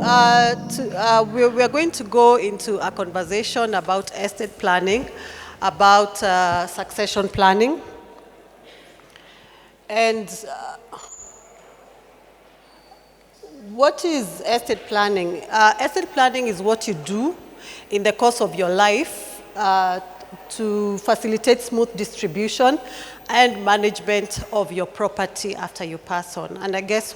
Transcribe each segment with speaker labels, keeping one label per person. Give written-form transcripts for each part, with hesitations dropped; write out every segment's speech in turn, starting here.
Speaker 1: we're going to go into a conversation about estate planning, about succession planning. And what is estate planning? Estate planning is what you do in the course of your life to facilitate smooth distribution and management of your property after you pass on. And I guess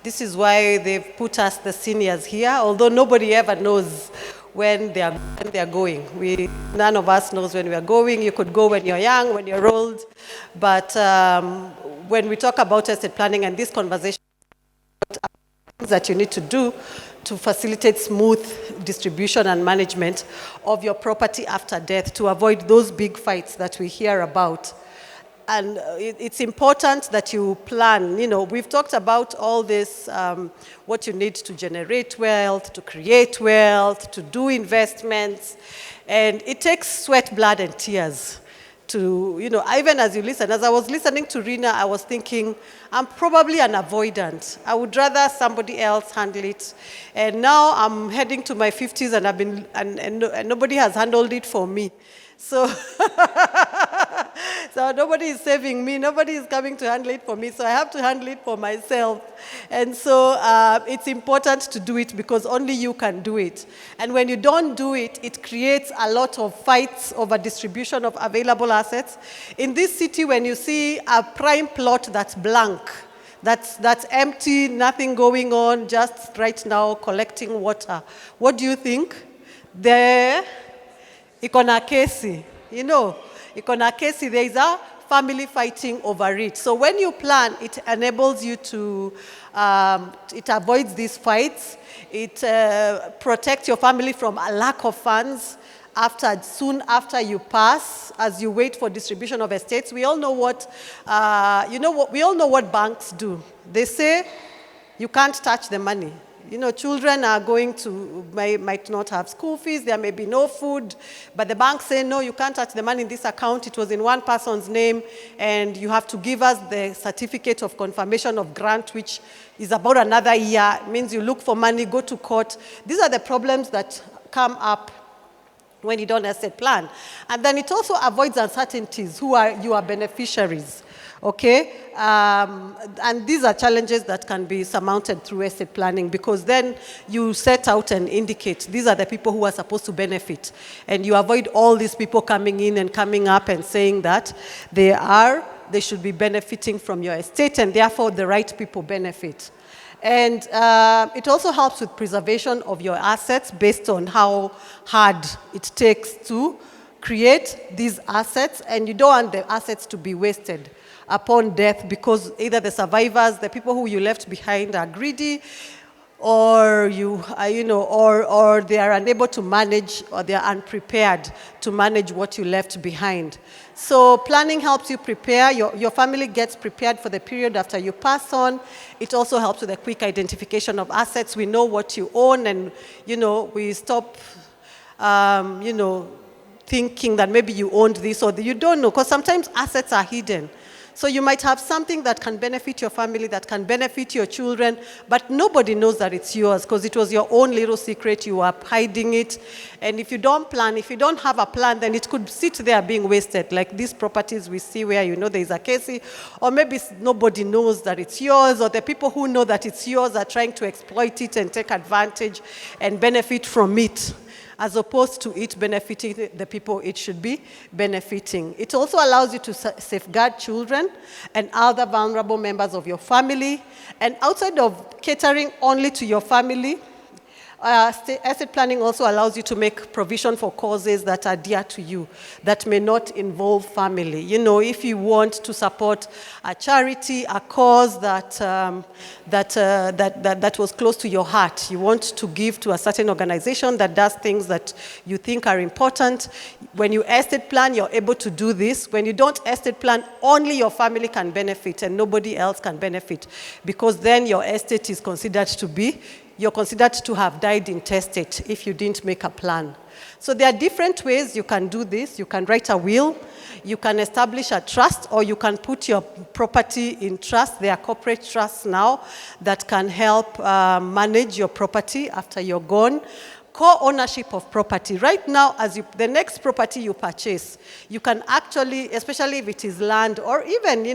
Speaker 1: this is why they've put us, the seniors, here, although nobody ever knows when they are going. None of us knows when we are going. You could go when you're young, when you're old. But when we talk about estate planning and this conversation, things that you need to do to facilitate smooth distribution and management of your property after death, to avoid those big fights that we hear about. And it's important that you plan. You know, we've talked about all this, what you need to generate wealth, to create wealth, to do investments. And it takes sweat, blood, and tears to, even as you listen. As I was listening to Rina, I was thinking, I'm probably an avoidant. I would rather somebody else handle it. And now I'm heading to my 50s and nobody has handled it for me. So, so nobody is saving me. Nobody is coming to handle it for me. So I have to handle it for myself. And so it's important to do it because only you can do it. And when you don't do it, it creates a lot of fights over distribution of available assets. In this city, when you see a prime plot that's blank, that's empty, nothing going on, just right now collecting water, what do you think? Ikona kesi, ikona kesi, there is a family fighting over it. So when you plan, it enables you to, it avoids these fights. It protects your family from a lack of funds soon after you pass, as you wait for distribution of estates. We all know we all know what banks do. They say you can't touch the money. Children are might not have school fees, there may be no food, but the bank say, no, you can't touch the money in this account. It was in one person's name, and you have to give us the certificate of confirmation of grant, which is about another year. It means you look for money, go to court. These are the problems that come up when you don't estate plan. And then it also avoids uncertainties, you are beneficiaries. Okay? And these are challenges that can be surmounted through estate planning, because then you set out and indicate these are the people who are supposed to benefit. And you avoid all these people coming in and coming up and saying that they should be benefiting from your estate, and therefore the right people benefit. And it also helps with preservation of your assets based on how hard it takes to create these assets, and you don't want the assets to be wasted upon death because either the survivors, the people who you left behind, are greedy, or or they are unable to manage, or they are unprepared to manage what you left behind. So planning helps you prepare. Your family gets prepared for the period after you pass on. It also helps with the quick identification of assets. We know what you own, and we stop thinking that maybe you owned this or you don't know, because sometimes assets are hidden. So you might have something that can benefit your family, that can benefit your children, but nobody knows that it's yours because it was your own little secret. You are hiding it. And if you don't plan, if you don't have a plan, then it could sit there being wasted, like these properties we see where there is a case, or maybe nobody knows that it's yours, or the people who know that it's yours are trying to exploit it and take advantage and benefit from it, as opposed to it benefiting the people it should be benefiting. It also allows you to safeguard children and other vulnerable members of your family. And outside of catering only to your family, estate planning also allows you to make provision for causes that are dear to you, that may not involve family. If you want to support a charity, a cause that was close to your heart, you want to give to a certain organization that does things that you think are important. When you estate plan, you're able to do this. When you don't estate plan, only your family can benefit and nobody else can benefit, because then your estate is considered to be you're considered to have died intestate if you didn't make a plan. So there are different ways you can do this. You can write a will, you can establish a trust, or you can put your property in trust. There are corporate trusts now that can help manage your property after you're gone. Co-ownership of property. Right now, the next property you purchase, you can actually, especially if it is land or even,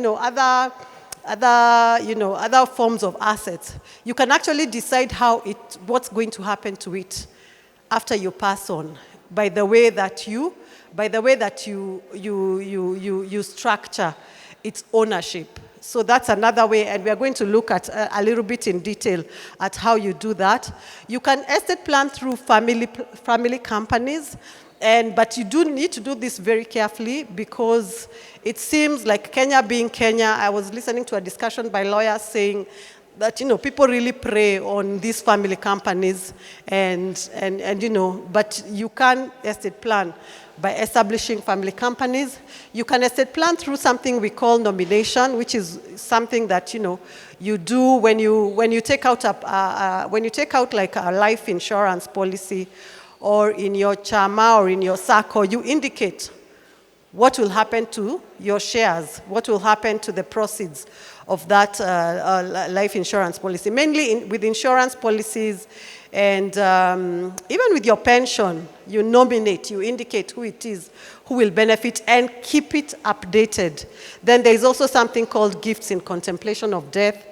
Speaker 1: other forms of assets, you can actually decide what's going to happen to it after you pass on by the way that you structure its ownership. So that's another way, and we are going to look at a little bit in detail at how you do that. You can estate plan through family companies, but you do need to do this very carefully because it seems like Kenya being Kenya, I was listening to a discussion by lawyers saying that, people really prey on these family companies but you can estate plan by establishing family companies. You can estate plan through something we call nomination, which is something that, you do when you take out like a life insurance policy, or in your chama or in your SACCO, you indicate what will happen to your shares, what will happen to the proceeds of that life insurance policy. Mainly with insurance policies and even with your pension, you nominate, you indicate who it is who will benefit and keep it updated. Then there is also something called gifts in contemplation of death,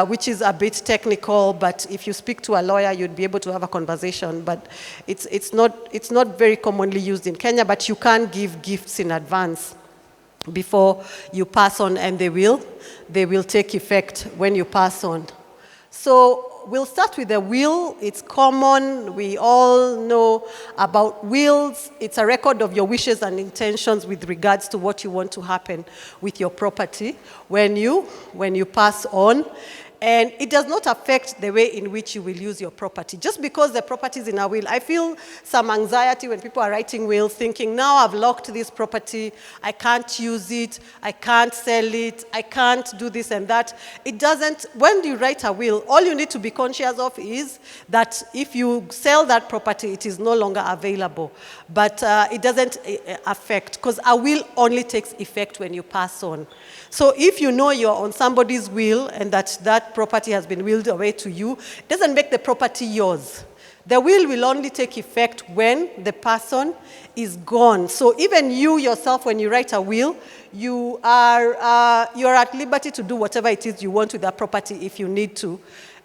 Speaker 1: which is a bit technical, but if you speak to a lawyer, you'd be able to have a conversation. But it's not very commonly used in Kenya, but you can give gifts in advance before you pass on, and they will take effect when you pass on. So we'll start with the will. It's common. We all know about wills. It's a record of your wishes and intentions with regards to what you want to happen with your property when you pass on. And it does not affect the way in which you will use your property. Just because the property is in a will, I feel some anxiety when people are writing wills, thinking, now I've locked this property, I can't use it, I can't sell it, I can't do this and that. It doesn't, when you write a will, all you need to be conscious of is that if you sell that property, it is no longer available. But it doesn't affect, because a will only takes effect when you pass on. So if you know you're on somebody's will and that property has been willed away to you, it doesn't make the property yours. The will only take effect when the person is gone. So even you yourself, when you write a will, you're at liberty to do whatever it is you want with that property if you need to.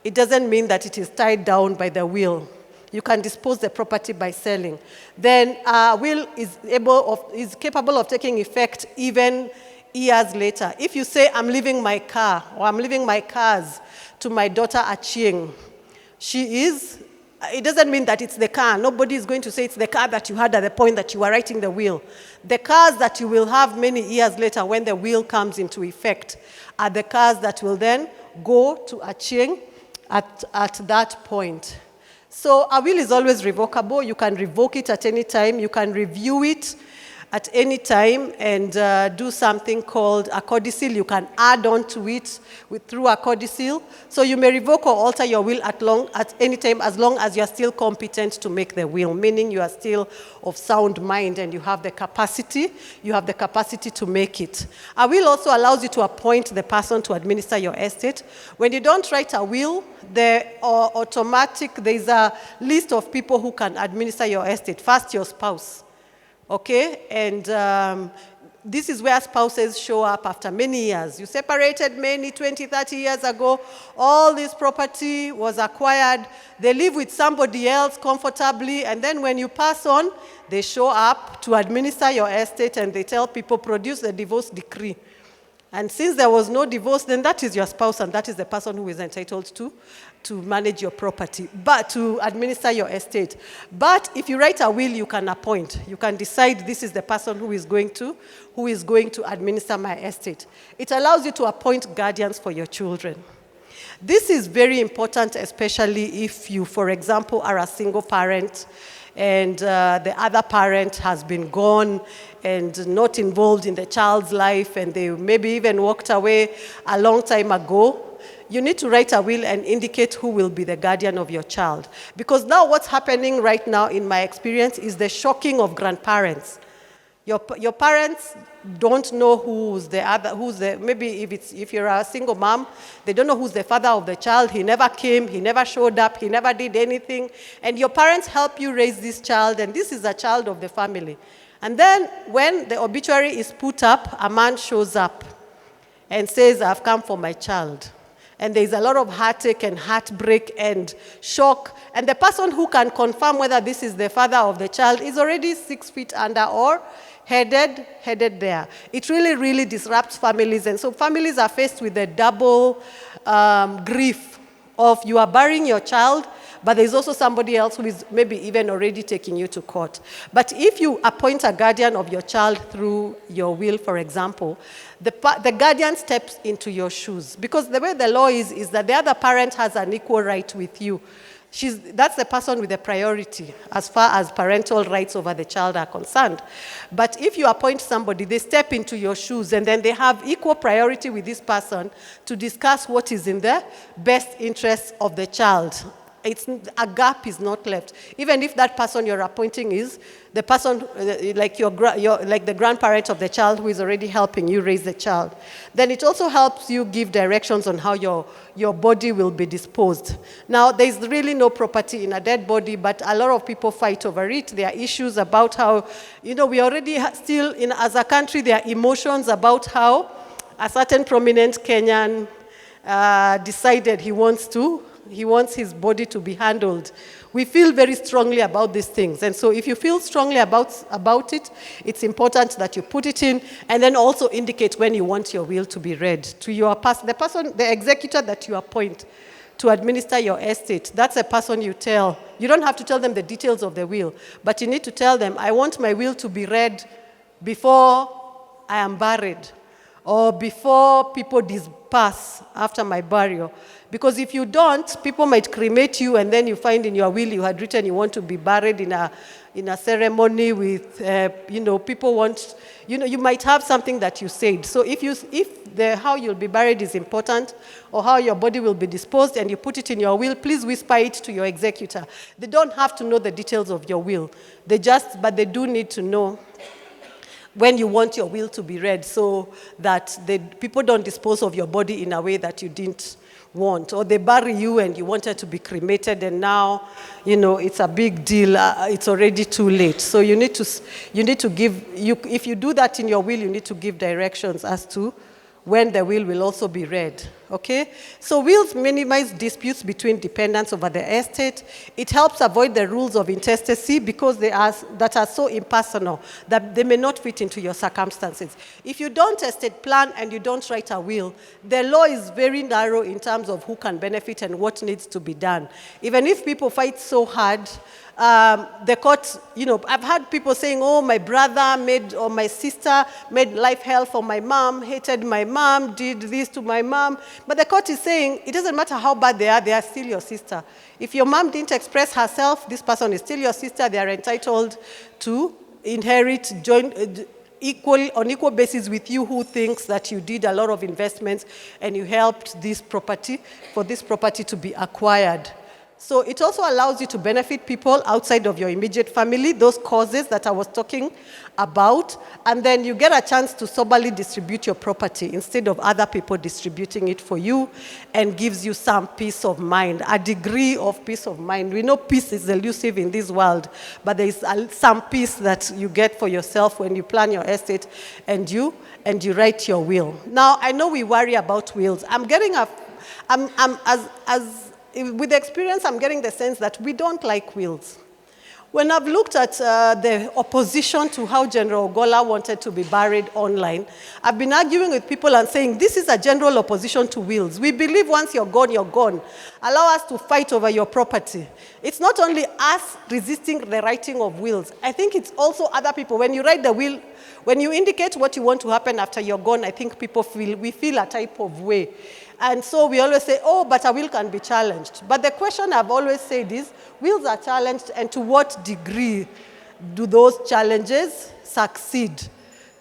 Speaker 1: It doesn't mean that it is tied down by the will. You can dispose the property by selling. Then will is capable of taking effect even years later. If you say, I'm leaving my car, or I'm leaving my cars to my daughter Achieng, it doesn't mean that it's the car. Nobody is going to say it's the car that you had at the point that you were writing the will. The cars that you will have many years later when the will comes into effect are the cars that will then go to Achieng at that point. So a will is always revocable. You can revoke it at any time. You can review it at any time and do something called a codicil. You can add on to it through a codicil. So you may revoke or alter your will at any time as long as you are still competent to make the will, meaning you are still of sound mind and you have the capacity to make it. A will also allows you to appoint the person to administer your estate. When you don't write a will, there's a list of people who can administer your estate. First, your spouse. Okay, and this is where spouses show up after many years. You separated many 20, 30 years ago. All this property was acquired. They live with somebody else comfortably, and then when you pass on, they show up to administer your estate, and they tell people, produce the divorce decree. And since there was no divorce, then that is your spouse, and that is the person who is entitled to manage your property, but to administer your estate. But if you write a will, you can appoint. You can decide this is the person who is going to administer my estate. It allows you to appoint guardians for your children. This is very important, especially if you, for example, are a single parent and the other parent has been gone and not involved in the child's life, and they maybe even walked away a long time ago. you need to write a will and indicate who will be the guardian of your child. Because now what's happening right now in my experience is the shocking of grandparents. Your parents don't know maybe if you're a single mom, they don't know who's the father of the child. He never came, he never showed up, he never did anything. And your parents help you raise this child, and this is a child of the family. And then when the obituary is put up, a man shows up and says, I've come for my child. And there's a lot of heartache and heartbreak and shock. And the person who can confirm whether this is the father of the child is already 6 feet under or headed there. It really, really disrupts families. And so families are faced with the double grief of you are burying your child, but there's also somebody else who is maybe even already taking you to court. But if you appoint a guardian of your child through your will, for example, the guardian steps into your shoes. Because the way the law is that the other parent has an equal right with you. That's the person with the priority as far as parental rights over the child are concerned. But if you appoint somebody, they step into your shoes, and then they have equal priority with this person to discuss what is in the best interest of the child. A gap is not left. Even if that person you're appointing is the person like the grandparent of the child who is already helping you raise the child, then it also helps you give directions on how your body will be disposed. Now, there's really no property in a dead body, but a lot of people fight over it. There are issues about how, we already still, as a country, there are emotions about how a certain prominent Kenyan decided he wants his body to be handled. We feel very strongly about these things. And so if you feel strongly about it, it's important that you put it in and then also indicate when you want your will to be read to the executor that you appoint to administer your estate. That's a person you tell. You don't have to tell them the details of the will, but you need to tell them, I want my will to be read before I am buried or before people disperse after my burial. Because if you don't, people might cremate you, and then you find in your will you had written you want to be buried in a ceremony with, people want, you might have something that you said. So if how you'll be buried is important, or how your body will be disposed, and you put it in your will, please whisper it to your executor. They don't have to know the details of your will. But they do need to know when you want your will to be read, so that people don't dispose of your body in a way that you didn't want, or they bury you and you wanted to be cremated, and now it's a big deal. It's already too late. So you need to give. If you do that in your will, you need to give directions as to when the will also be read. Okay? So wills minimize disputes between dependents over the estate. It helps avoid the rules of intestacy because that are so impersonal that they may not fit into your circumstances. If you don't estate plan and you don't write a will, the law is very narrow in terms of who can benefit and what needs to be done. Even if people fight so hard, the court, I've had people saying, oh, my brother or my sister made life hell for my mom, hated my mom, did this to my mom. But the court is saying, it doesn't matter how bad they are still your sister. If your mom didn't express herself, this person is still your sister. They are entitled to inherit, on equal basis with you who thinks that you did a lot of investments and you helped for this property to be acquired. So it also allows you to benefit people outside of your immediate family, those causes that I was talking about, and then you get a chance to soberly distribute your property instead of other people distributing it for you, and gives you some peace of mind, a degree of peace of mind. We know peace is elusive in this world, but there is some peace that you get for yourself when you plan your estate and you write your will. Now, I know we worry about wills. With experience, I'm getting the sense that we don't like wills. When I've looked at the opposition to how General Ogola wanted to be buried online, I've been arguing with people and saying, this is a general opposition to wills. We believe once you're gone, you're gone. Allow us to fight over your property. It's not only us resisting the writing of wills. I think it's also other people. When you write the will, when you indicate what you want to happen after you're gone, I think we feel a type of way. And so we always say, oh, but a will can be challenged. But the question I've always said is, wills are challenged, and to what degree do those challenges succeed?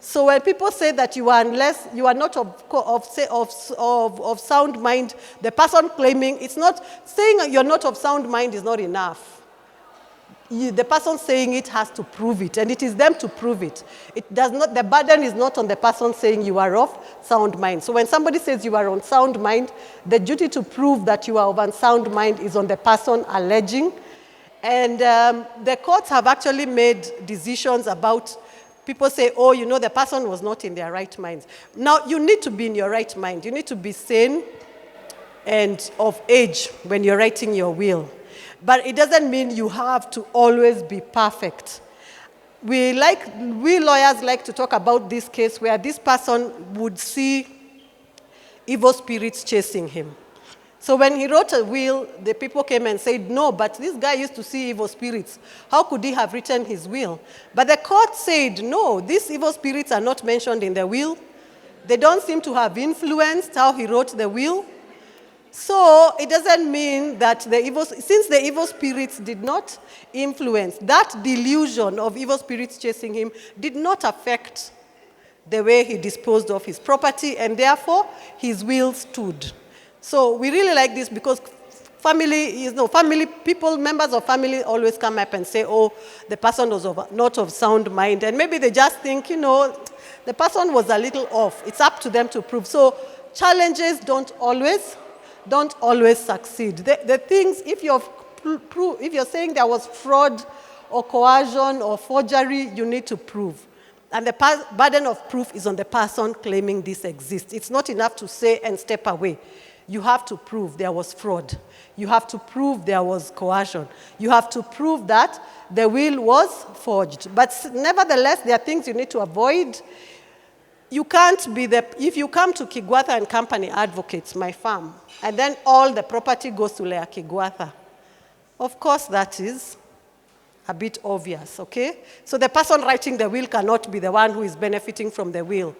Speaker 1: So when people say that you are not of sound mind, the person claiming, it's not, saying you're not of sound mind is not enough. The person saying it has to prove it, and it is them to prove it. It does not, the burden is not on the person saying you are of sound mind. So when somebody says you are on sound mind, the duty to prove that you are of unsound mind is on the person alleging. And the courts have actually made decisions about, people say, oh, the person was not in their right minds. Now, you need to be in your right mind. You need to be sane and of age when you're writing your will. But it doesn't mean you have to always be perfect. We lawyers like to talk about this case where this person would see evil spirits chasing him. So when he wrote a will, the people came and said, no, but this guy used to see evil spirits. How could he have written his will? But the court said, no, these evil spirits are not mentioned in the will. They don't seem to have influenced how he wrote the will. So it doesn't mean that since the evil spirits did not influence, that delusion of evil spirits chasing him did not affect the way he disposed of his property, and therefore his will stood. So we really like this because members of family always come up and say, oh, the person was not of sound mind, and maybe they just think, the person was a little off. It's up to them to prove. So challenges don't always succeed. The things, if you're saying there was fraud or coercion or forgery, you need to prove. And the burden of proof is on the person claiming this exists. It's not enough to say and step away. You have to prove there was fraud. You have to prove there was coercion. You have to prove that the will was forged. But nevertheless, there are things you need to avoid. You can't be if you come to Kiguatha and Company Advocates, my firm, and then all the property goes to Leah Kiguatha. Of course, that is a bit obvious, okay? So the person writing the will cannot be the one who is benefiting from the will.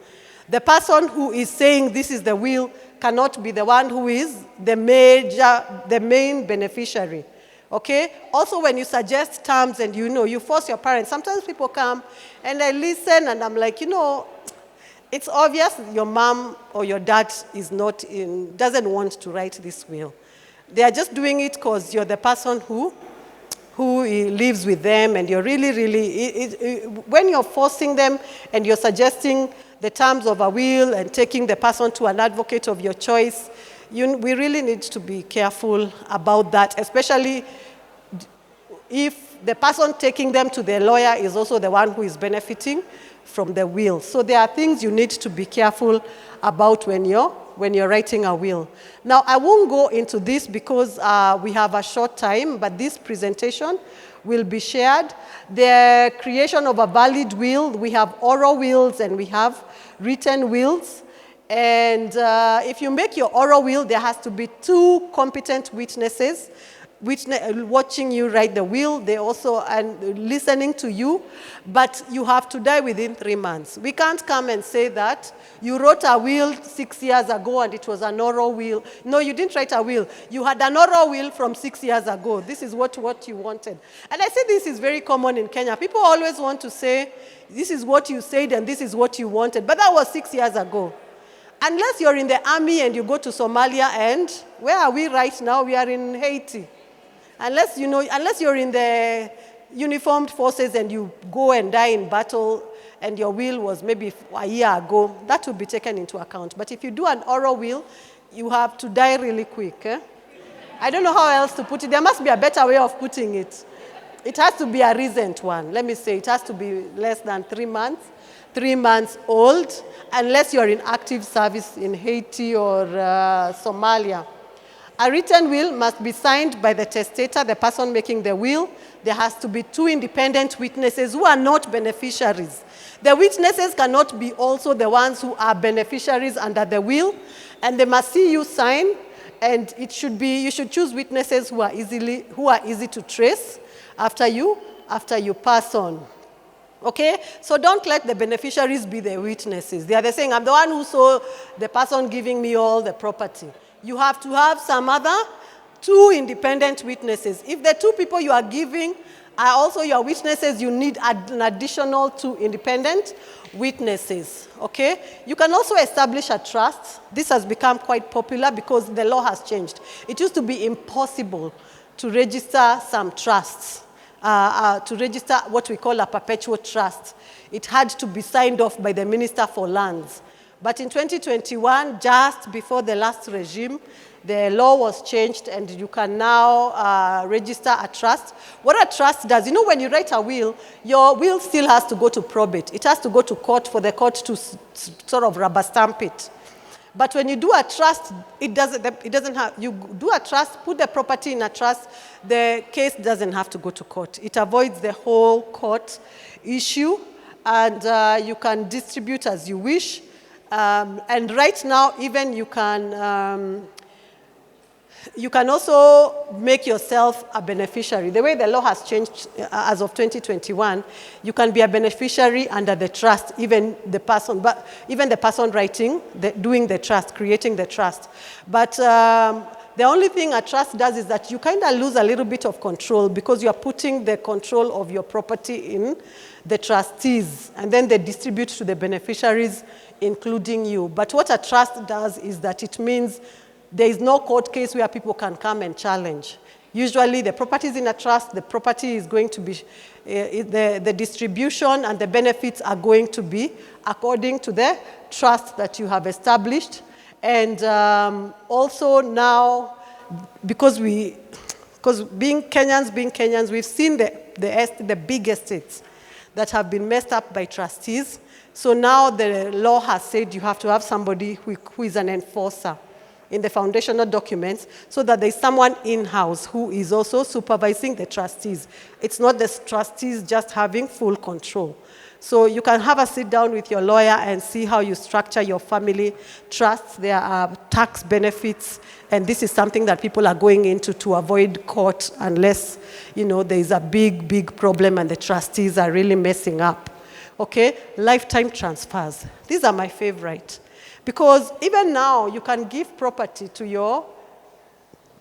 Speaker 1: The person who is saying this is the will cannot be the one who is the main beneficiary, okay? Also, when you suggest terms and you force your parents, sometimes people come and I listen and I'm like, it's obvious your mom or your dad doesn't want to write this will. They are just doing it because you're the person who lives with them, and you're really, when you're forcing them and you're suggesting the terms of a will and taking the person to an advocate of your choice, we really need to be careful about that, especially if the person taking them to the lawyer is also the one who is benefiting from the will. So there are things you need to be careful about when you're writing a will. Now, I won't go into this because we have a short time, but this presentation will be shared. The creation of a valid will, we have oral wills and we have written wills. And if you make your oral will, there has to be 2 competent witnesses watching you write the will, they also and listening to you, but you have to die within 3 months. We can't come and say that you wrote a will 6 years ago and it was an oral will. No, you didn't write a will. You had an oral will from 6 years ago. This is what you wanted. And I say this is very common in Kenya. People always want to say, this is what you said and this is what you wanted. But that was 6 years ago. Unless you're in the army and you go to Somalia, and where are we right now? We are in Haiti. Unless you're in the uniformed forces and you go and die in battle and your will was maybe a year ago, that will be taken into account. But if you do an oral will, you have to die really quick. I don't know how else to put it. There must be a better way of putting it. It has to be a recent one. Let me say it has to be less than 3 months. 3 months old, unless you're in active service in Haiti or Somalia. A written will must be signed by the testator, the person making the will. There has to be 2 independent witnesses who are not beneficiaries. The witnesses cannot be also the ones who are beneficiaries under the will, and they must see you sign, and you should choose witnesses who are easy to trace after you pass on. Okay? So don't let the beneficiaries be the witnesses. They are saying, I'm the one who saw the person giving me all the property. You have to have some other 2 independent witnesses. If the 2 people you are giving Are also your witnesses, you need an additional 2 independent witnesses, okay? You can also establish a trust. This has become quite popular because the law has changed. It used to be impossible to register some trusts, to register what we call a perpetual trust. It had to be signed off by the Minister for Lands. But in 2021, just before the last regime, the law was changed and you can now register a trust. What a trust does, when you write a will, your will still has to go to probate. It has to go to court for the court to sort of rubber stamp it. But when you do a trust, it doesn't have, you do a trust, put the property in a trust, the case doesn't have to go to court. It avoids the whole court issue, and you can distribute as you wish. And right now, even you can also make yourself a beneficiary. The way the law has changed as of 2021, you can be a beneficiary under the trust, even the person doing the trust, creating the trust. But the only thing a trust does is that you kind of lose a little bit of control because you are putting the control of your property in the trustees, and then they distribute to the beneficiaries, including you. But what a trust does is that it means there is no court case where people can come and challenge. Usually the property is in a trust, the property is going to be, the distribution and the benefits are going to be according to the trust that you have established. And also now, because being Kenyans, we've seen the big estates that have been messed up by trustees. So now the law has said you have to have somebody who is an enforcer in the foundational documents, so that there's someone in-house who is also supervising the trustees. It's not the trustees just having full control. So you can have a sit down with your lawyer and see how you structure your family trusts. There are tax benefits, and this is something that people are going into to avoid court unless, there is a big problem and the trustees are really messing up. Okay, lifetime transfers. These are my favorite. Because even now, you can give property to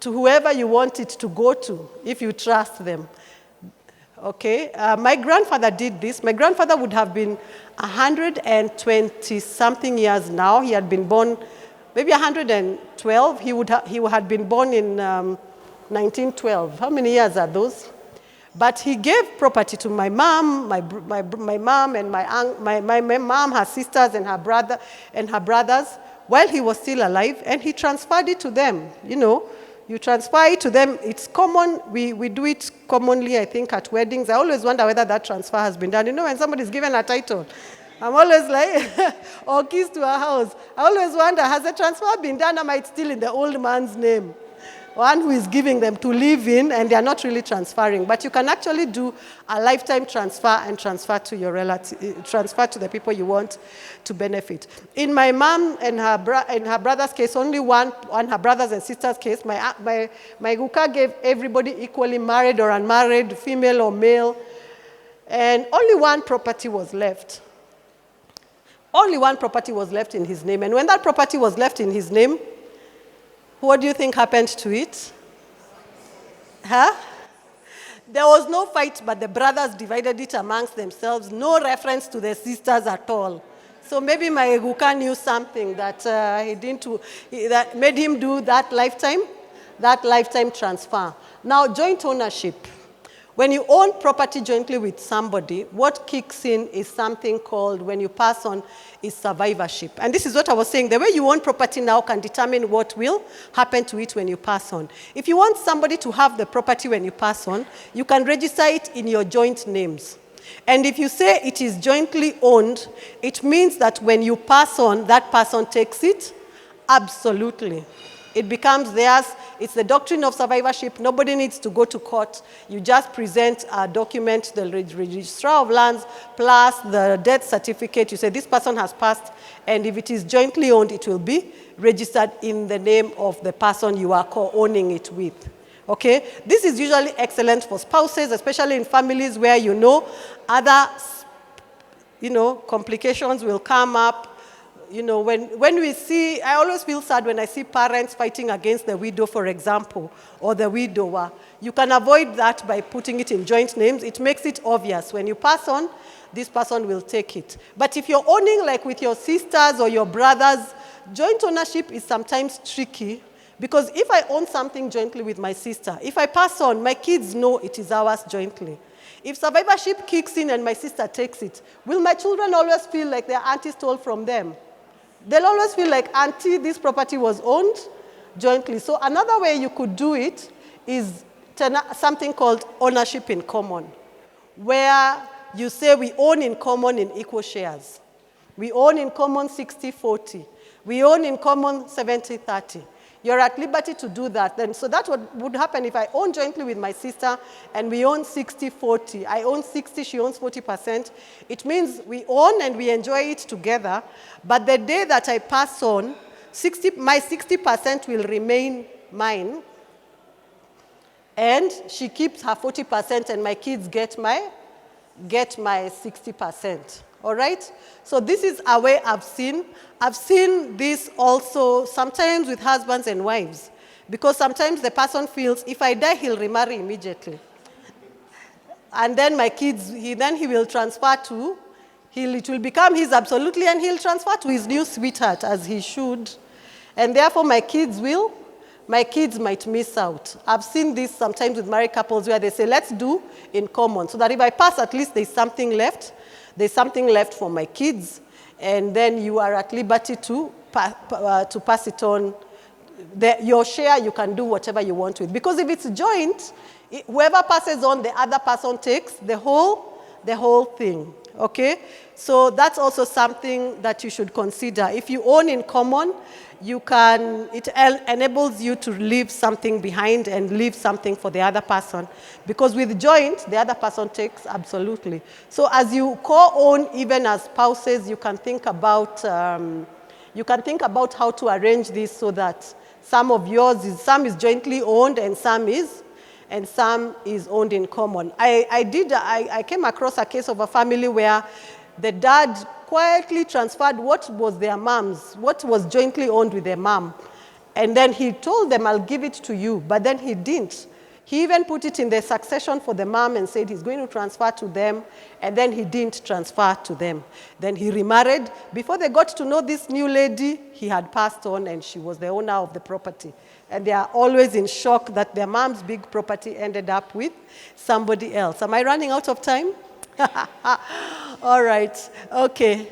Speaker 1: whoever you want it to go to, if you trust them. Okay, my grandfather did this. My grandfather would have been 120-something years now. He had been born, maybe 112. He had been born in 1912. How many years are those? But he gave property to my mom, my mom, and my mom, her sisters, and her brothers, while he was still alive, and he transferred it to them. You transfer it to them. It's common. We do it commonly, I think, at weddings. I always wonder whether that transfer has been done. When somebody's given a title, I'm always like, or keys to a house. I always wonder, has the transfer been done, or am I still in the old man's name? One who is giving them to live in, and they are not really transferring. But you can actually do a lifetime transfer and transfer to your transfer to the people you want to benefit. In my mom and her brother's case, only one her brothers and sisters' case, my Guka gave everybody equally, married or unmarried, female or male, and only one property was left. Only one property was left in his name, and when that property was left in his name, what do you think happened to it? Huh? There was no fight, but the brothers divided it amongst themselves. No reference to the sisters at all. So maybe my Eguka knew something that that made him do that lifetime transfer. Now, joint ownership. When you own property jointly with somebody, what kicks in is something called, when you pass on, is survivorship. And this is what I was saying. The way you own property now can determine what will happen to it when you pass on. If you want somebody to have the property when you pass on, you can register it in your joint names. And if you say it is jointly owned, it means that when you pass on, that person takes it absolutely. It becomes theirs. It's the doctrine of survivorship. Nobody needs to go to court. You just present a document to the registrar of lands plus the death certificate. You say this person has passed, and if it is jointly owned, it will be registered in the name of the person you are co-owning it with. Okay? This is usually excellent for spouses, especially in families where other complications will come up. when we see, I always feel sad when I see parents fighting against the widow, for example, or the widower. You can avoid that by putting it in joint names. It makes it obvious. When you pass on, this person will take it. But if you're owning like with your sisters or your brothers, joint ownership is sometimes tricky, because if I own something jointly with my sister, if I pass on, my kids know it is ours jointly. If survivorship kicks in and my sister takes it, will my children always feel like their auntie stole from them? They'll always feel like, auntie, this property was owned jointly. So another way you could do it is something called ownership in common, where you say we own in common in equal shares. We own in common 60-40. We own in common 70-30. You're at liberty to do that. Then, so that's what would happen if I own jointly with my sister and we own 60-40. I own 60, she owns 40%. It means we own and we enjoy it together. But the day that I pass on, my 60% will remain mine. And she keeps her 40% and my kids get my 60%. All right? So this is a way I've seen. I've seen this also sometimes with husbands and wives, because sometimes the person feels, if I die, he'll remarry immediately. And then my kids, he will transfer to, it will become his absolutely, and he'll transfer to his new sweetheart, as he should. And therefore, my kids might miss out. I've seen this sometimes with married couples where they say, let's do in common, so that if I pass, at least there's something left. There's something left for my kids, and then you are at liberty to pass it on. Your share, you can do whatever you want with. Because if it's joint, whoever passes on, the other person takes the whole thing, okay? So that's also something that you should consider. If you own in common, it enables you to leave something behind and leave something for the other person. Because with joint, the other person takes absolutely. So as you co-own, even as spouses, you can think about how to arrange this so that some is jointly owned and some is owned in common. I came across a case of a family where the dad quietly transferred what was their mom's, what was jointly owned with their mom. And then he told them, I'll give it to you, but then he didn't. He even put it in the succession for the mom and said he's going to transfer to them, and then he didn't transfer to them. Then he remarried. Before they got to know this new lady, he had passed on and she was the owner of the property. And they are always in shock that their mom's big property ended up with somebody else. Am I running out of time? All right, okay.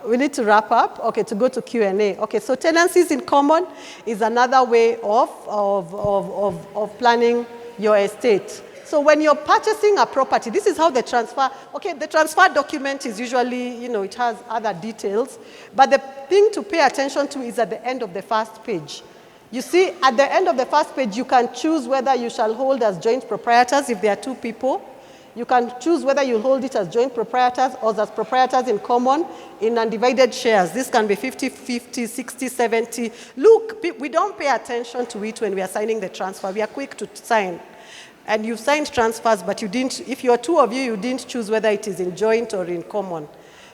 Speaker 1: We need to wrap up, okay, to go to Q&A. Okay, so tenancies in common is another way of planning your estate. So when you're purchasing a property, this is how the transfer document is usually, it has other details. But the thing to pay attention to is at the end of the first page. You see, at the end of the first page, you can choose whether you shall hold as joint proprietors if there are two people. You can choose whether you hold it as joint proprietors or as proprietors in common in undivided shares. This can be 50-50, 60-70. Look, we don't pay attention to it when we are signing the transfer. We are quick to sign. And you've signed transfers, but you didn't, if you're two of you, you didn't choose whether it is in joint or in common.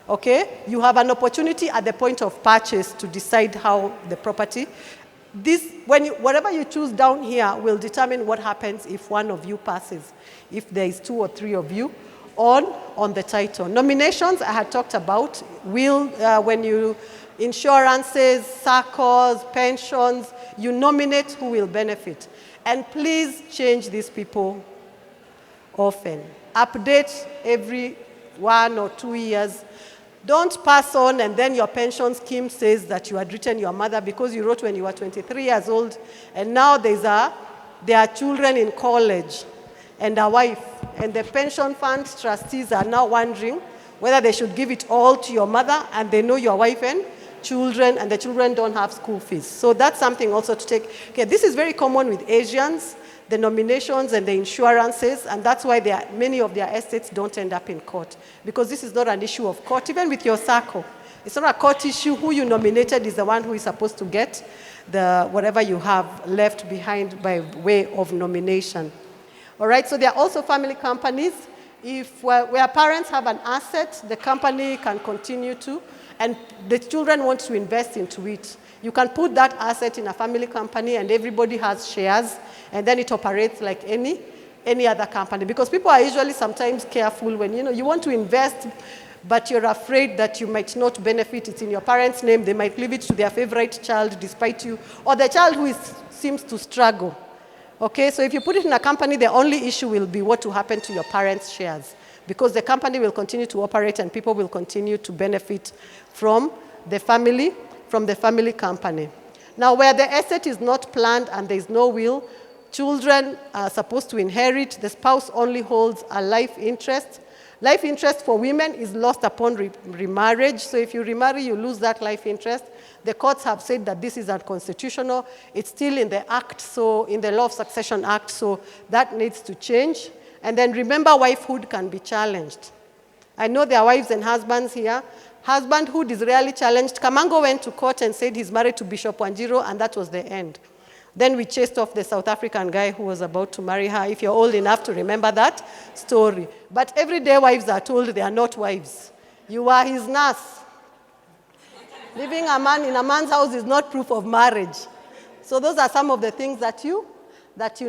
Speaker 1: Okay? You have an opportunity at the point of purchase to decide how the property. Whatever you choose down here will determine what happens if one of you passes, if there is two or three of you on the title. Nominations, I had talked about, insurances, SACCOs, pensions, you nominate who will benefit. And please change these people often. Update every 1 or 2 years. Don't pass on and then your pension scheme says that you had written your mother because you wrote when you were 23 years old, and now there are children in college and a wife, and the pension fund trustees are now wondering whether they should give it all to your mother, and they know your wife and children, and the children don't have school fees. So that's something also to take. Okay, this is very common with Asians, the nominations and the insurances, and that's why many of their estates don't end up in court, because this is not an issue of court. Even with your SACCO, it's not a court issue. Who you nominated is the one who is supposed to get whatever you have left behind by way of nomination. All right, so there are also family companies. Where parents have an asset, the company can continue to, and the children want to invest into it. You can put that asset in a family company and everybody has shares, and then it operates like any other company. Because people are usually sometimes careful when, you want to invest, but you're afraid that you might not benefit. It's in your parents' name. They might leave it to their favorite child despite you, or the child who seems to struggle. Okay, so if you put it in a company, the only issue will be what will happen to your parents' shares, because the company will continue to operate and people will continue to benefit from the family company. Now, where the asset is not planned and there is no will, children are supposed to inherit. The spouse only holds a life interest. Life interest for women is lost upon remarriage. So if you remarry, you lose that life interest. The courts have said that this is unconstitutional. It's still in the Act, so in the Law of Succession Act, so that needs to change. And then remember, wifehood can be challenged. I know there are wives and husbands here. Husbandhood is rarely challenged. Kamango went to court and said he's married to Bishop Wanjiru, and that was the end. Then we chased off the South African guy who was about to marry her, if you're old enough to remember that story. But everyday wives are told they are not wives. You are his nurse. Living a man in a man's house is not proof of marriage. So those are some of the things that you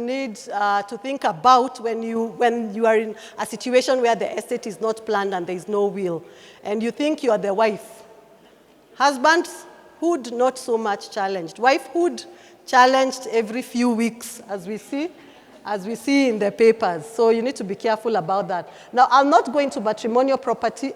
Speaker 1: need to think about when you are in a situation where the estate is not planned and there is no will, and you think you are the wife. Husbandhood, not so much challenged. Wifehood, challenged every few weeks, as we see in the papers. So you need to be careful about that. Now, I'm not going to matrimonial property.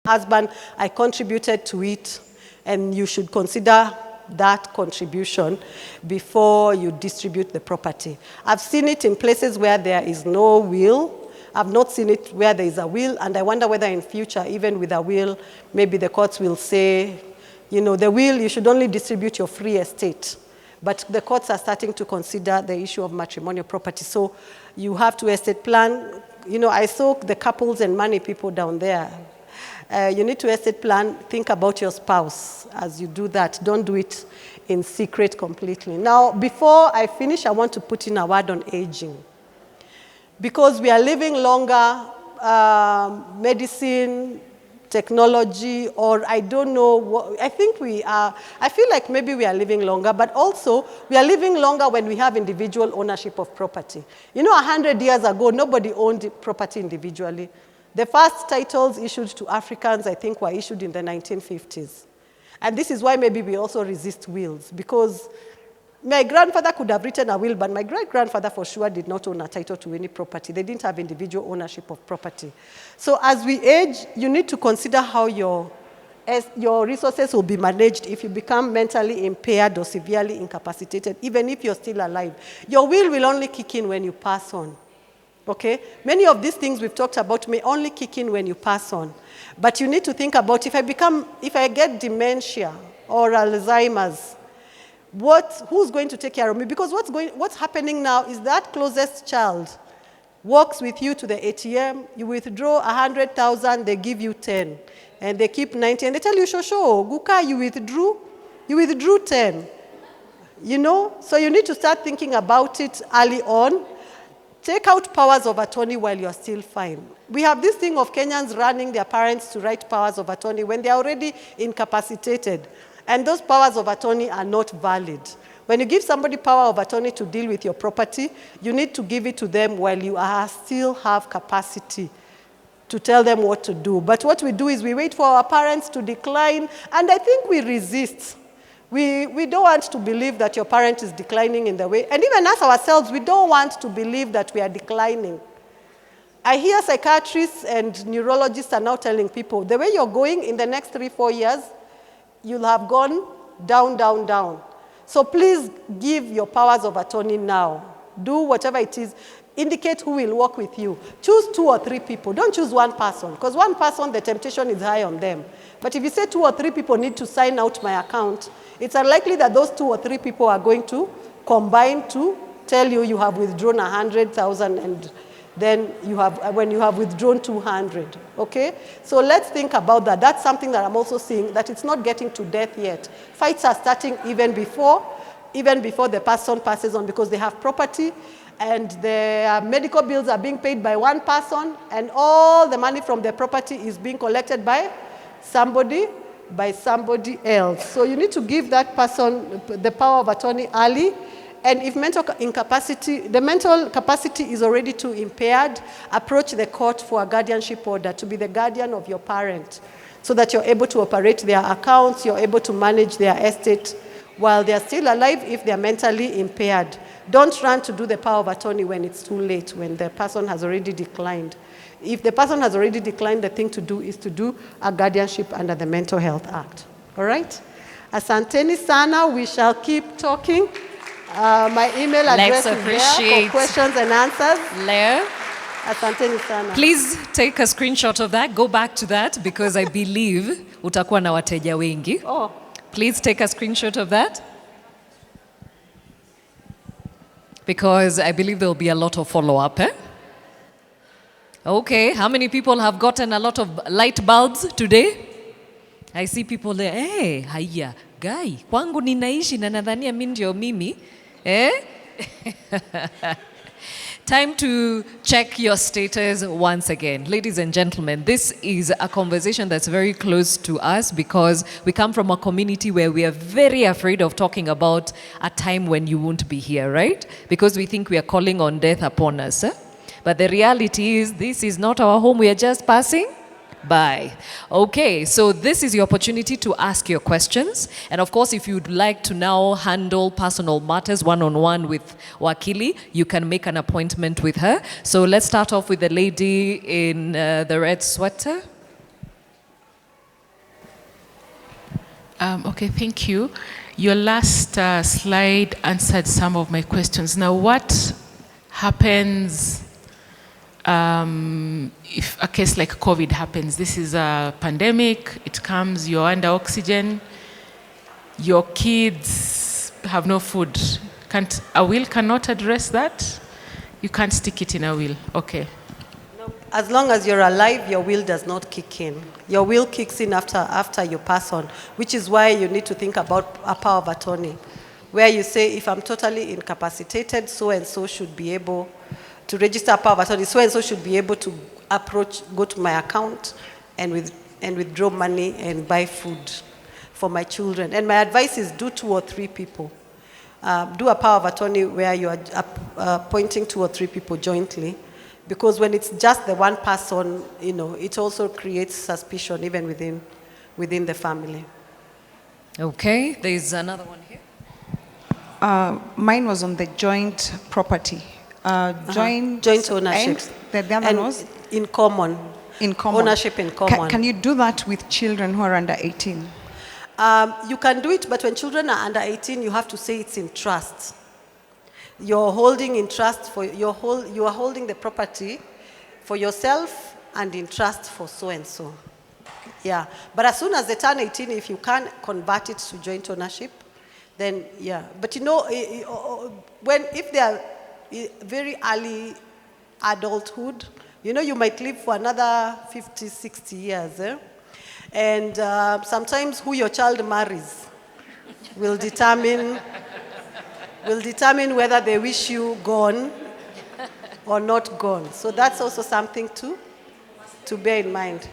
Speaker 1: Husband, I contributed to it, and you should consider that contribution before you distribute the property. I've seen it in places where there is no will. I've not seen it where there is a will, and I wonder whether in future, even with a will, maybe the courts will say, the will, you should only distribute your free estate. But the courts are starting to consider the issue of matrimonial property. So you have to estate plan. I saw the couples and money people down there. You need to estate plan, think about your spouse as you do that. Don't do it in secret completely. Now, before I finish, I want to put in a word on aging. Because we are living longer, medicine, technology, or I don't know what, I think we are, I feel like maybe we are living longer, but also we are living longer when we have individual ownership of property. 100 years ago, nobody owned property individually. The first titles issued to Africans, I think, were issued in the 1950s. And this is why maybe we also resist wills, because my grandfather could have written a will, but my great-grandfather for sure did not own a title to any property. They didn't have individual ownership of property. So as we age, you need to consider how your resources will be managed if you become mentally impaired or severely incapacitated, even if you're still alive. Your will only kick in when you pass on. Okay? Many of these things we've talked about may only kick in when you pass on. But you need to think about if I get dementia or Alzheimer's, who's going to take care of me? Because what's happening now is that closest child walks with you to the ATM, you withdraw 100,000, they give you 10. And they keep 90, and they tell you, Shosho, Guka, you withdrew 10. So you need to start thinking about it early on. Take out powers of attorney while you're still fine. We have this thing of Kenyans running their parents to write powers of attorney when they're already incapacitated. And those powers of attorney are not valid. When you give somebody power of attorney to deal with your property, you need to give it to them while you still have capacity to tell them what to do. But what we do is we wait for our parents to decline, and I think we resist. We don't want to believe that your parent is declining in the way, and even us ourselves, we don't want to believe that we are declining. I hear psychiatrists and neurologists are now telling people, the way you're going in the next 3-4 years, you'll have gone down, down, down. So please give your powers of attorney now. Do whatever it is. Indicate who will work with you. Choose 2 or 3 people. Don't choose one person, because one person, the temptation is high on them. But if you say 2 or 3 people need to sign out my account, it's unlikely that those 2 or 3 people are going to combine to tell you you have withdrawn 100,000 and than you have when you have withdrawn 200, okay? So let's think about that. That's something that I'm also seeing, that it's not getting to death yet. Fights are starting even before the person passes on, because they have property and their medical bills are being paid by one person, and all the money from their property is being collected by somebody else. So you need to give that person the power of attorney early. And if the mental capacity is already too impaired, approach the court for a guardianship order to be the guardian of your parent, so that you're able to operate their accounts, you're able to manage their estate while they're still alive if they're mentally impaired. Don't run to do the power of attorney when it's too late, when the person has already declined. If the person has already declined, the thing to do is to do a guardianship under the Mental Health Act. All right? Asanteni sana, we shall keep talking. My email address is there for questions and answers.
Speaker 2: Leah,
Speaker 1: Asanteni sana.
Speaker 2: Please take a screenshot of that. Go back to that, because I believe utakuwa na wateja wengi.
Speaker 1: Oh.
Speaker 2: Please take a screenshot of that, because I believe there will be a lot of follow-up. Okay, how many people have gotten a lot of light bulbs today? I see people there. Hey, haya, guy, kwangu ninaishi na nadhania mimi ndio mimi. Time to check your status once again. Ladies and gentlemen, this is a conversation that's very close to us, because we come from a community where we are very afraid of talking about a time when you won't be here, right? Because we think we are calling on death upon us. But the reality is, this is not our home. We are just passing by. Okay, so this is your opportunity to ask your questions. And of course, if you'd like to now handle personal matters one-on-one with Wakili, you can make an appointment with her. So let's start off with the lady in the red sweater.
Speaker 3: Okay, thank you. Your last slide answered some of my questions. Now, what happens if a case like COVID happens? This is a pandemic, it comes, you're under oxygen, your kids have no food. A will cannot address that? You can't stick it in a will, okay.
Speaker 1: No, as long as you're alive, your will does not kick in. Your will kicks in after you pass on, which is why you need to think about a power of attorney, where you say, if I'm totally incapacitated, so-and-so should be able to register a power of attorney, so-and-so should be able to go to my account and withdraw money and buy food for my children. And my advice is, do 2 or 3 people. Do a power of attorney where you are appointing 2 or 3 people jointly, because when it's just the one person, it also creates suspicion even within the family.
Speaker 2: Okay, there's another one here.
Speaker 4: Mine was on the joint property. Joint
Speaker 1: ownership.
Speaker 4: And the other was?
Speaker 1: In common.
Speaker 4: In common.
Speaker 1: Ownership in common.
Speaker 4: Can you do that with children who are under 18?
Speaker 1: You can do it, but when children are under 18, you have to say it's in trust. You're holding in trust you are holding the property for yourself and in trust for so-and-so. Yeah, but as soon as they turn 18, if you can convert it to joint ownership, then yeah. But if they are very early adulthood, you might live for another 50, 60 years. And sometimes who your child marries will determine whether they wish you gone or not gone. So that's also something to bear in mind.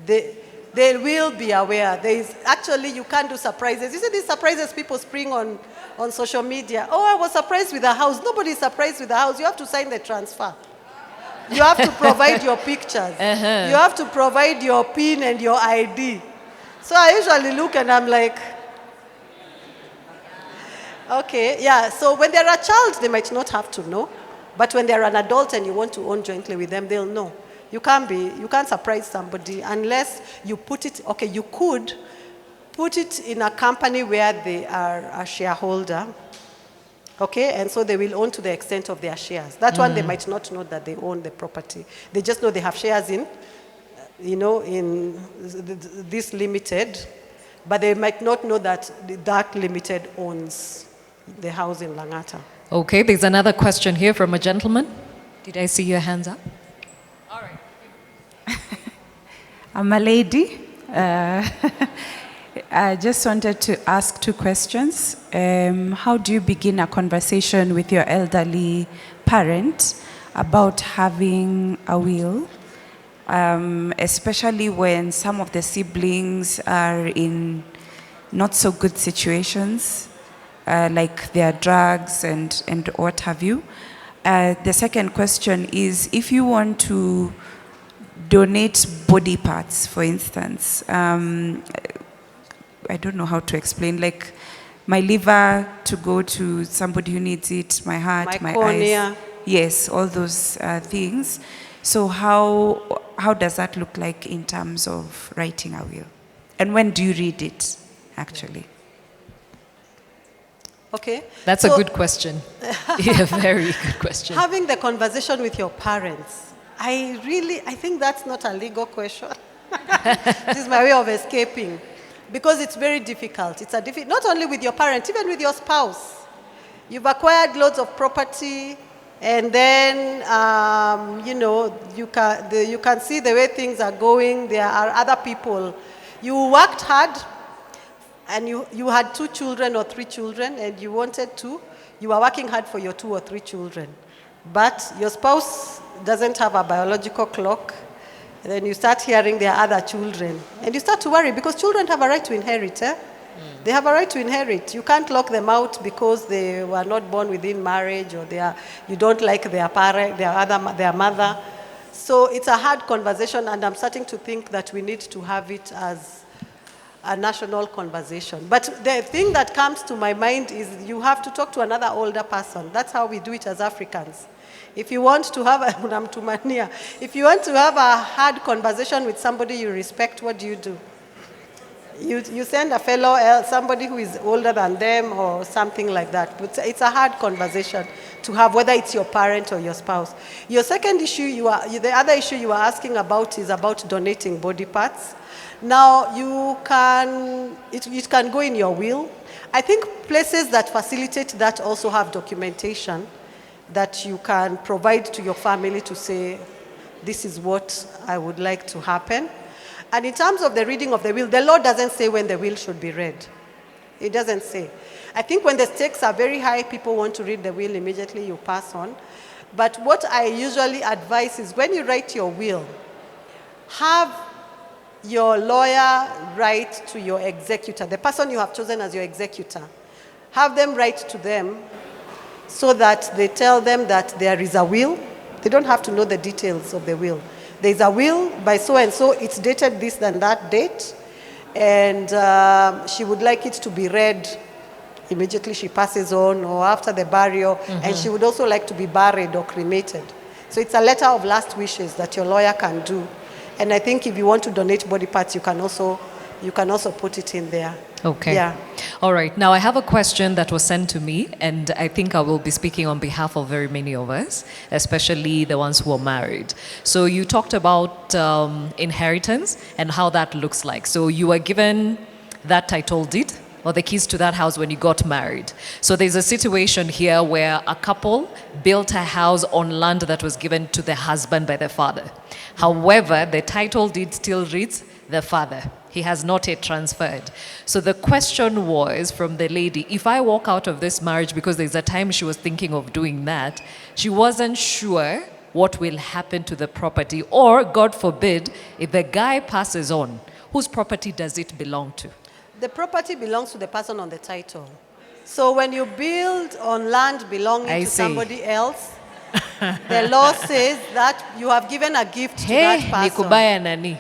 Speaker 1: They will be aware. You can't do surprises. You see these surprises people spring on social media. Oh, I was surprised with a house. Nobody is surprised with a house. You have to sign the transfer. You have to provide your pictures. You have to provide your PIN and your ID. So I usually look and I'm like, okay, yeah. So when they're a child, they might not have to know. But when they're an adult and you want to own jointly with them, they'll know. You can't surprise somebody unless you put it, okay, you could put it in a company where they are a shareholder. Okay, and so they will own to the extent of their shares. That one, they might not know that they own the property. They just know they have shares in this limited, but they might not know that that limited owns the house in Langata.
Speaker 2: Okay, there's another question here from a gentleman. Did I see your hands up?
Speaker 5: I'm a lady. I just wanted to ask 2 questions. How do you begin a conversation with your elderly parent about having a will, especially when some of the siblings are in not so good situations, like their drugs and what have you? The second question is, if you want to donate body parts, for instance, I don't know how to explain, like my liver to go to somebody who needs it, my heart, my
Speaker 1: cornea.
Speaker 5: eyes. Yes, all those things. So how does that look like in terms of writing a will? And when do you read it, actually?
Speaker 1: Okay.
Speaker 2: That's a good question. Yeah, very good question.
Speaker 1: Having the conversation with your parents, I think that's not a legal question. This is my way of escaping. Because it's very difficult. It's not only with your parent, even with your spouse. You've acquired loads of property, and then, you can see the way things are going. There are other people. You worked hard, and you had 2 children or 3 children, and you wanted to. You were working hard for your 2 or 3 children. But your spouse doesn't have a biological clock. And then you start hearing their other children. And you start to worry because children have a right to inherit. They have a right to inherit. You can't lock them out because they were not born within marriage or you don't like their parent, their mother. So it's a hard conversation, and I'm starting to think that we need to have it as a national conversation. But the thing that comes to my mind is you have to talk to another older person. That's how we do it as Africans. If you want to have a hard conversation with somebody you respect, what do? You send a fellow, somebody who is older than them or something like that. But it's a hard conversation to have, whether it's your parent or your spouse. Your second issue, the other issue you are asking about is about donating body parts. Now, it can go in your will. I think places that facilitate that also have documentation that you can provide to your family to say, this is what I would like to happen. And in terms of the reading of the will, the law doesn't say when the will should be read. It doesn't say. I think when the stakes are very high, people want to read the will immediately, you pass on. But what I usually advise is when you write your will, have your lawyer write to your executor, the person you have chosen as your executor. Have them write to them so that they tell them that there is a will. They don't have to know the details of the will. There is a will by so-and-so, it's dated this and that date, and she would like it to be read immediately she passes on or after the burial, and she would also like to be buried or cremated. So it's a letter of last wishes that your lawyer can do. And I think if you want to donate body parts, you can also put it in there.
Speaker 2: Okay.
Speaker 1: Yeah.
Speaker 2: All right. Now, I have a question that was sent to me, and I think I will be speaking on behalf of very many of us, especially the ones who are married. So you talked about inheritance and how that looks like. So you were given that title deed or the keys to that house when you got married. So there's a situation here where a couple built a house on land that was given to the husband by the father. However, the title deed still reads the father. He has not yet transferred. So the question was from the lady, if I walk out of this marriage, because there's a time she was thinking of doing that, she wasn't sure what will happen to the property, or God forbid, if the guy passes on, whose property does it belong to?
Speaker 1: The property belongs to the person on the title. So when you build on land belonging to somebody else, the law says that you have given a gift to that person.
Speaker 2: Nikubaya nani.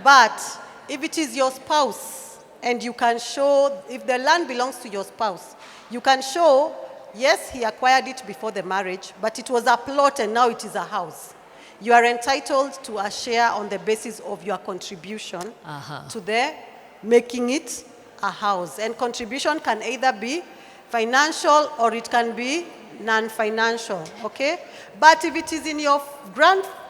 Speaker 1: But if it is your spouse and you can show, if the land belongs to your spouse, you can show, yes, he acquired it before the marriage, but it was a plot and now it is a house. You are entitled to a share on the basis of your contribution to the making it a house. And contribution can either be financial or it can be non-financial, okay? But if it is in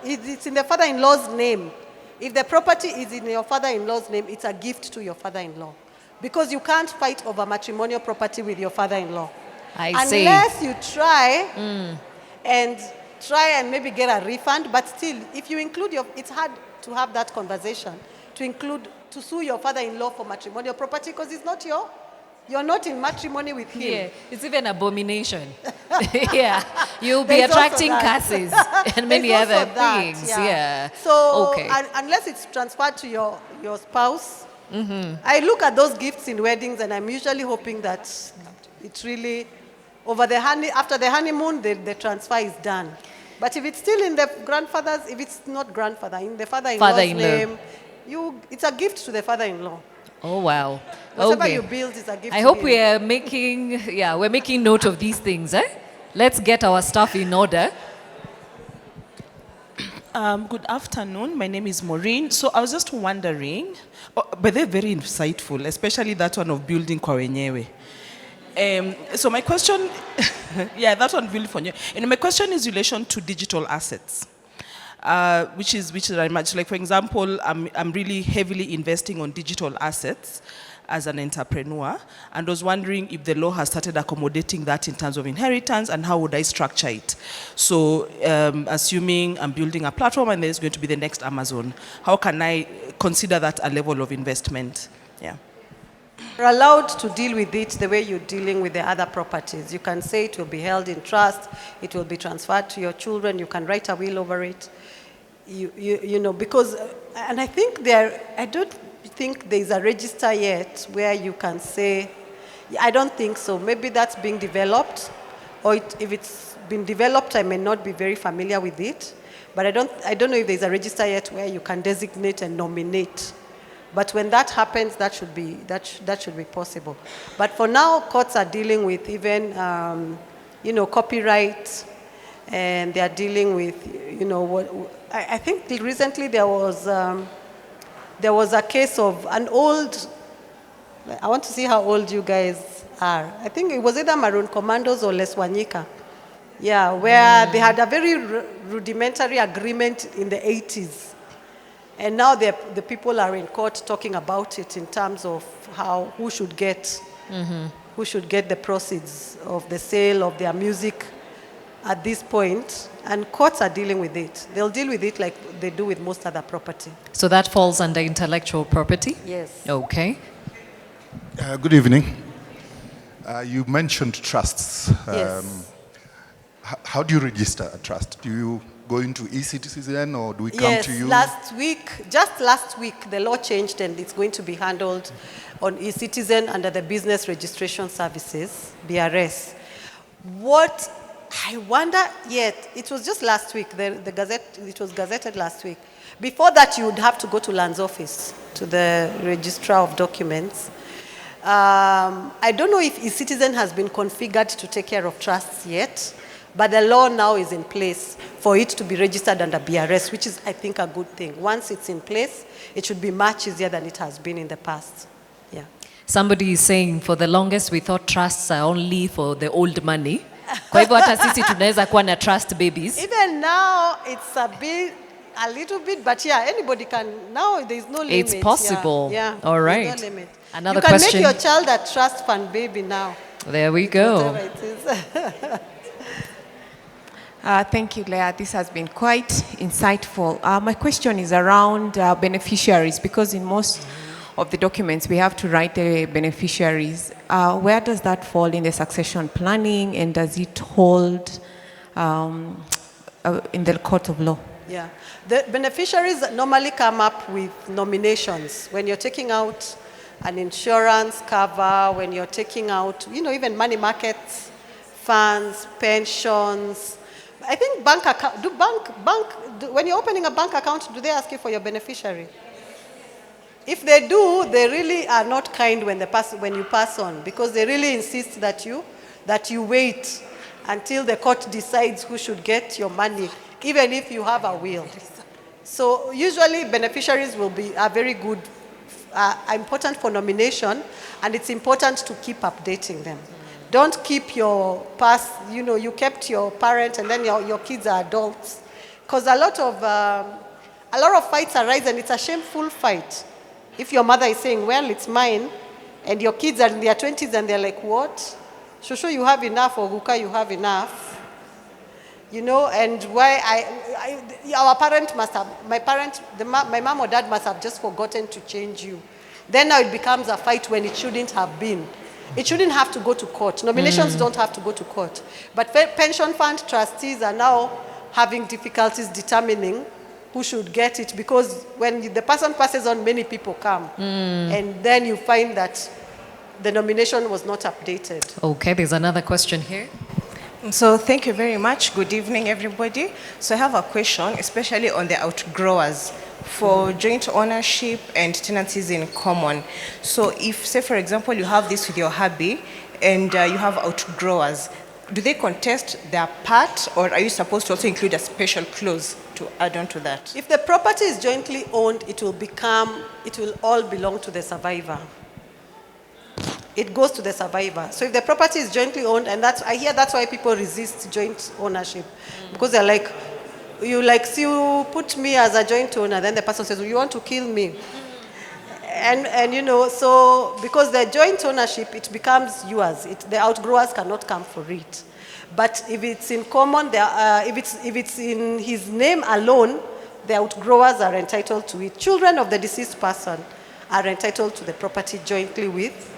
Speaker 1: it's in the father-in-law's name, if the property is in your father-in-law's name, it's a gift to your father-in-law. Because you can't fight over matrimonial property with your father-in-law. Unless you try and try and maybe get a refund. But still, if you include it's hard to have that conversation, to sue your father-in-law for matrimonial property because you're not in matrimony with him.
Speaker 2: Yeah, it's even abomination. Yeah, you'll be
Speaker 1: There's also
Speaker 2: attracting
Speaker 1: that.
Speaker 2: curses and many
Speaker 1: There's also
Speaker 2: other
Speaker 1: that,
Speaker 2: things. Yeah.
Speaker 1: So
Speaker 2: Okay.
Speaker 1: unless it's transferred to your spouse, I look at those gifts in weddings and I'm usually hoping that it's really after the honeymoon, the transfer is done. But if it's still in the grandfather's, if it's not grandfather, in the father-in-law's
Speaker 2: Father-in-law.
Speaker 1: name, it's a gift to the father-in-law.
Speaker 2: Oh wow.
Speaker 1: Whatever
Speaker 2: Okay.
Speaker 1: you build is a gift
Speaker 2: I
Speaker 1: to
Speaker 2: hope
Speaker 1: him.
Speaker 2: we're making note of these things. Let's get our stuff in order.
Speaker 6: Good afternoon. My name is Maureen. So I was just wondering, but they're very insightful, especially that one of building kwa wenyewe. So my question, yeah, that one building for wenyewe. And my question is in relation to digital assets, which is very much like, for example, I'm really heavily investing on digital assets as an entrepreneur, and was wondering if the law has started accommodating that in terms of inheritance, and how would I structure it? So assuming I'm building a platform and there's going to be the next Amazon, how can I consider that a level of investment? Yeah.
Speaker 1: You're allowed to deal with it the way you're dealing with the other properties. You can say it will be held in trust, it will be transferred to your children, you can write a will over it. You know, because, and I think I don't think there's a register yet where you can say, I don't think so. Maybe that's being developed, or if it's been developed, I may not be very familiar with it. But I don't know if there's a register yet where you can designate and nominate. But when that happens, that should be possible. But for now, courts are dealing with even copyright, and they are dealing with I think recently there was a case of an old. I want to see how old you guys are. I think it was either Maroon Commandos or Les Wanyika. Yeah, where they had a very rudimentary agreement in the 80s. And now the people are in court talking about it in terms of who should get the proceeds of the sale of their music at this point. And courts are dealing with it. They'll deal with it like they do with most other property.
Speaker 2: So that falls under intellectual property?
Speaker 1: Yes.
Speaker 2: Okay.
Speaker 7: Good evening. You mentioned trusts.
Speaker 1: Yes.
Speaker 7: How do you register a trust? Do you go into eCitizen, or do we come
Speaker 1: Yes,
Speaker 7: to you?
Speaker 1: just last week, the law changed and it's going to be handled on eCitizen under the Business Registration Services, BRS. What I wonder it was just last week, the Gazette, it was gazetted last week. Before that, you would have to go to Land's office, to the Registrar of Documents. I don't know if eCitizen has been configured to take care of trusts yet, but the law now is in place for it to be registered under BRS, which is, I think, a good thing. Once it's in place, it should be much easier than it has been in the past. Yeah.
Speaker 2: Somebody is saying, for the longest we thought trusts are only for the old money. Kwa hivyo hata sisi tunaweza kuwa na trust babies.
Speaker 1: Even now, it's a little bit, but yeah, anybody can. Now there's no limit.
Speaker 2: It's possible.
Speaker 1: Yeah.
Speaker 2: All right.
Speaker 1: There's no limit.
Speaker 2: Another
Speaker 1: you can
Speaker 2: question.
Speaker 1: make your child a trust fund baby now.
Speaker 2: There we go.
Speaker 1: Whatever it is.
Speaker 8: Thank you, Leah. This has been quite insightful. My question is around beneficiaries, because in most of the documents we have to write the beneficiaries. Where does that fall in the succession planning, and does it hold in the court of law?
Speaker 1: Yeah. The beneficiaries normally come up with nominations. When you're taking out an insurance cover, when you're taking out, even money markets, funds, pensions. I think bank account, when you're opening a bank account, do they ask you for your beneficiary? If they do, they really are not kind when you pass on, because they really insist that you wait until the court decides who should get your money, even if you have a will. So usually beneficiaries are very good, important for nomination, and it's important to keep updating them. Don't keep your past, you kept your parent and then your kids are adults. Because a lot of fights arise, and it's a shameful fight. If your mother is saying, well, it's mine, and your kids are in their 20s and they're like, what? Shushu, you have enough, or Guka, you have enough. You know, and why our parent must have, my mom or dad must have just forgotten to change you. Then now it becomes a fight when it shouldn't have been. It shouldn't have to go to court. Nominations don't have to go to court. But pension fund trustees are now having difficulties determining who should get it, because when the person passes on, many people come. And then you find that the nomination was not updated.
Speaker 2: Okay, there's another question here.
Speaker 9: So thank you very much. Good evening, everybody. So I have a question, especially on the outgrowers for joint ownership and tenancies in common. So if, say, for example, you have this with your hubby and you have outgrowers, do they contest their part, or are you supposed to also include a special clause to add on to that?
Speaker 1: If the property is jointly owned, it will all belong to the survivor. It goes to the survivor. So if the property is jointly owned, and I hear that's why people resist joint ownership, because they're like, you put me as a joint owner, then the person says, well, you want to kill me. And you know, so because the joint ownership, it becomes yours. The outgrowers cannot come for it. But if it's in common, if it's in his name alone, the outgrowers are entitled to it. Children of the deceased person are entitled to the property jointly with,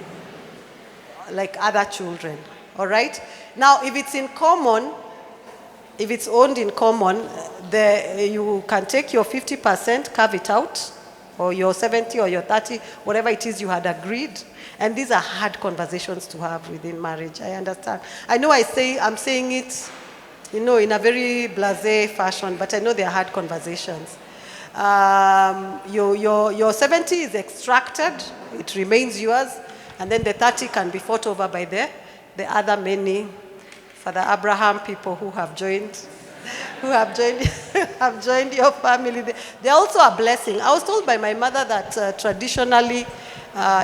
Speaker 1: like, other children. All right? Now, if it's in common, if it's owned in common, you can take your 50%, carve it out, or your 70 or your 30, whatever it is you had agreed. And these are hard conversations to have within marriage. I understand. I know I'm saying it, you know, in a very blasé fashion, but I know they're hard conversations. Your 70 is extracted, it remains yours, and then the 30 can be fought over by the other many Father Abraham people who have joined have joined your family. They're also a blessing. I was told by my mother that traditionally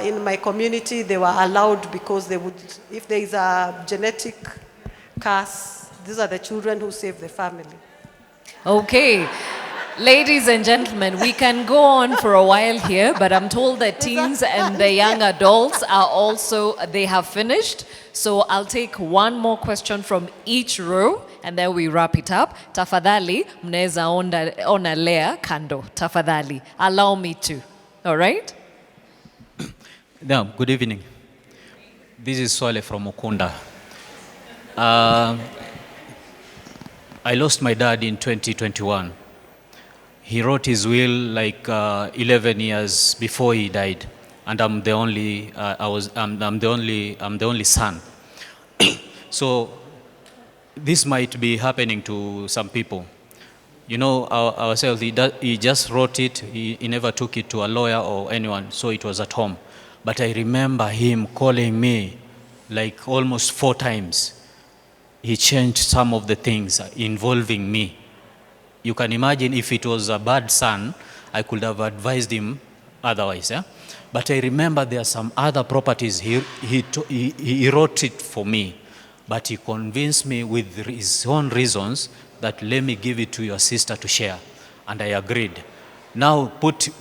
Speaker 1: in my community they were allowed, because they would, if there is a genetic curse, these are the children who save the family.
Speaker 2: Okay. Ladies and gentlemen, we can go on for a while here, but I'm told that teens and the young adults are also, they have finished. So I'll take one more question from each row, and then we wrap it up. Tafadhali, mneza ona Leah kando. Tafadhali, allow me to. All right?
Speaker 10: Now, good evening. This is Swale from Mukunda. I lost my dad in 2021. He wrote his will like 11 years before he died, and I'm the only son. So this might be happening to some people. You know, ourselves, he just wrote it. He never took it to a lawyer or anyone, so it was at home. But I remember him calling me like almost 4 times. He changed some of the things involving me. You can imagine if it was a bad son, I could have advised him otherwise. Yeah? But I remember there are some other properties he wrote it for me, but he convinced me with his own reasons that let me give it to your sister to share, and I agreed. Now put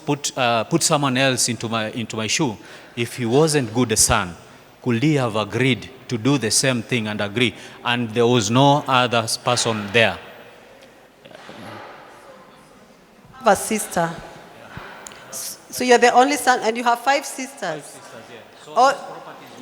Speaker 10: someone else into my shoe. If he wasn't good a son, could he have agreed to do the same thing and agree? And there was no other person there.
Speaker 1: I have a sister. So you're the only son, and you have 5 sisters.
Speaker 10: 5 sisters, yeah. So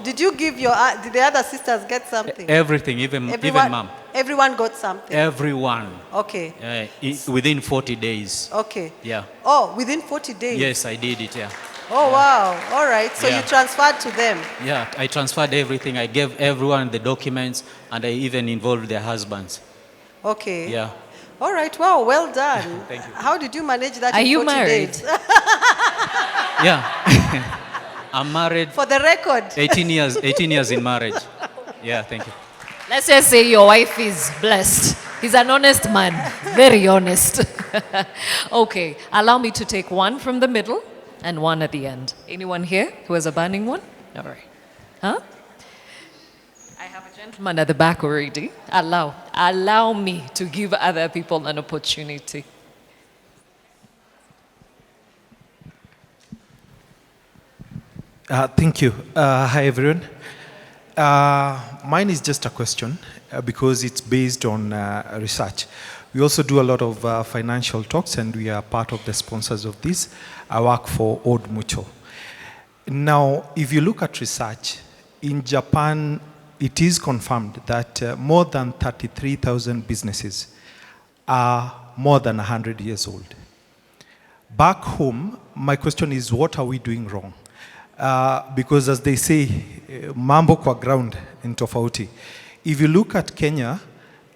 Speaker 1: did you give did the other sisters get something?
Speaker 10: Everything, even mom.
Speaker 1: Everyone got something?
Speaker 10: Everyone.
Speaker 1: Okay.
Speaker 10: Within 40 days.
Speaker 1: Okay.
Speaker 10: Yeah.
Speaker 1: Oh, within 40 days?
Speaker 10: Yes, I did it, yeah.
Speaker 1: Oh, wow. All right. So
Speaker 10: Yeah.
Speaker 1: you transferred to them?
Speaker 10: Yeah, I transferred everything. I gave everyone the documents, and I even involved their husbands.
Speaker 1: Okay.
Speaker 10: Yeah.
Speaker 1: All right. Wow. Well done.
Speaker 10: Thank you.
Speaker 1: How did you manage that
Speaker 2: Are
Speaker 1: in
Speaker 2: you
Speaker 1: 40
Speaker 2: married?
Speaker 1: days?
Speaker 10: Yeah. I'm married.
Speaker 1: For the record.
Speaker 10: 18 years in marriage. Yeah, thank you.
Speaker 2: Let's just say your wife is blessed. He's an honest man, very honest. Okay, allow me to take one from the middle and one at the end. Anyone here who has a burning one? All right. Huh? I have a gentleman at the back already. Allow me to give other people an opportunity.
Speaker 11: Thank you. Hi, everyone. Mine is just a question because it's based on research. We also do a lot of financial talks, and we are part of the sponsors of this. I work for Old Mutual. Now, if you look at research, in Japan, it is confirmed that more than 33,000 businesses are more than 100 years old. Back home, my question is, what are we doing wrong? Because as they say, mambo kwa ground in tofauti. If you look at Kenya,